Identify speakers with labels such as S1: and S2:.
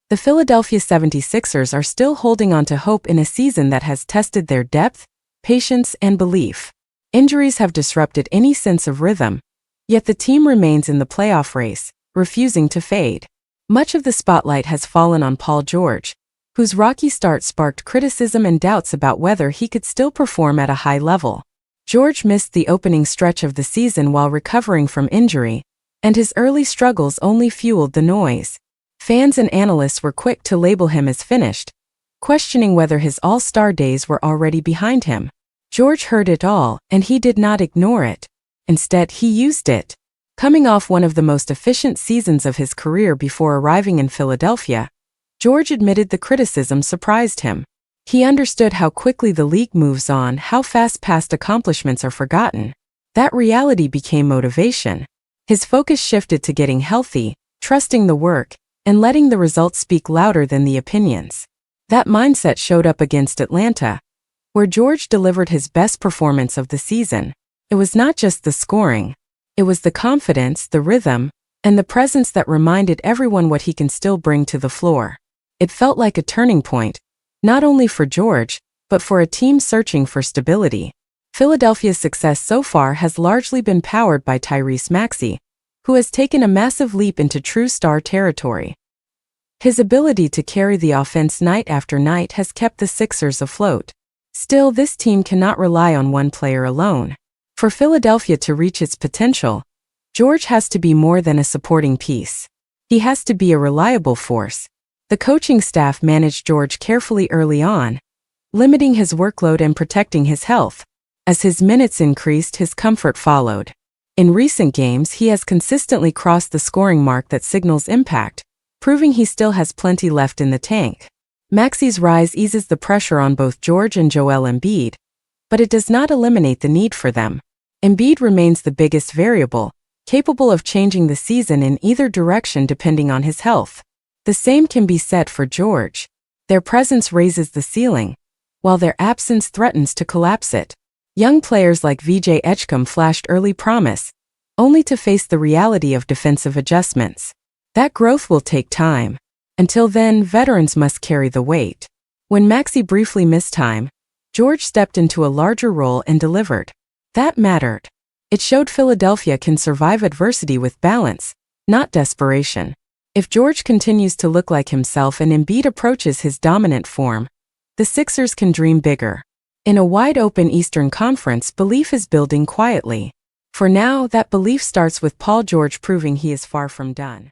S1: The Philadelphia 76ers are still holding on to hope in a season that has tested their depth, patience, and belief. Injuries have disrupted any sense of rhythm, yet the team remains in the playoff race, refusing to fade. Much of the spotlight has fallen on Paul George, whose rocky start sparked criticism and doubts about whether he could still perform at a high level. George missed the opening stretch of the season while recovering from injury, and his early struggles only fueled the noise. Fans and analysts were quick to label him as finished, questioning whether his all-star days were already behind him. George heard it all, and he did not ignore it. Instead, he used it. Coming off one of the most efficient seasons of his career before arriving in Philadelphia, George admitted the criticism surprised him. He understood how quickly the league moves on, how fast past accomplishments are forgotten. That reality became motivation. His focus shifted to getting healthy, trusting the work, and letting the results speak louder than the opinions. That mindset showed up against Atlanta, where George delivered his best performance of the season. It was not just the scoring. It was the confidence, the rhythm, and the presence that reminded everyone what he can still bring to the floor. It felt like a turning point, not only for George, but for a team searching for stability. Philadelphia's success so far has largely been powered by Tyrese Maxey, who has taken a massive leap into true star territory. His ability to carry the offense night after night has kept the Sixers afloat. Still, this team cannot rely on one player alone. For Philadelphia to reach its potential, George has to be more than a supporting piece. He has to be a reliable force. The coaching staff managed George carefully early on, limiting his workload and protecting his health. As his minutes increased, his comfort followed. In recent games, he has consistently crossed the scoring mark that signals impact, proving he still has plenty left in the tank. Maxey's rise eases the pressure on both George and Joel Embiid, but it does not eliminate the need for them. Embiid remains the biggest variable, capable of changing the season in either direction depending on his health. The same can be said for George. Their presence raises the ceiling, while their absence threatens to collapse it. Young players like VJ Edgecombe flashed early promise, only to face the reality of defensive adjustments. That growth will take time. Until then, veterans must carry the weight. When Maxey briefly missed time, George stepped into a larger role and delivered. That mattered. It showed Philadelphia can survive adversity with balance, not desperation. If George continues to look like himself and Embiid approaches his dominant form, the Sixers can dream bigger. In a wide-open Eastern Conference, belief is building quietly. For now, that belief starts with Paul George proving he is far from done.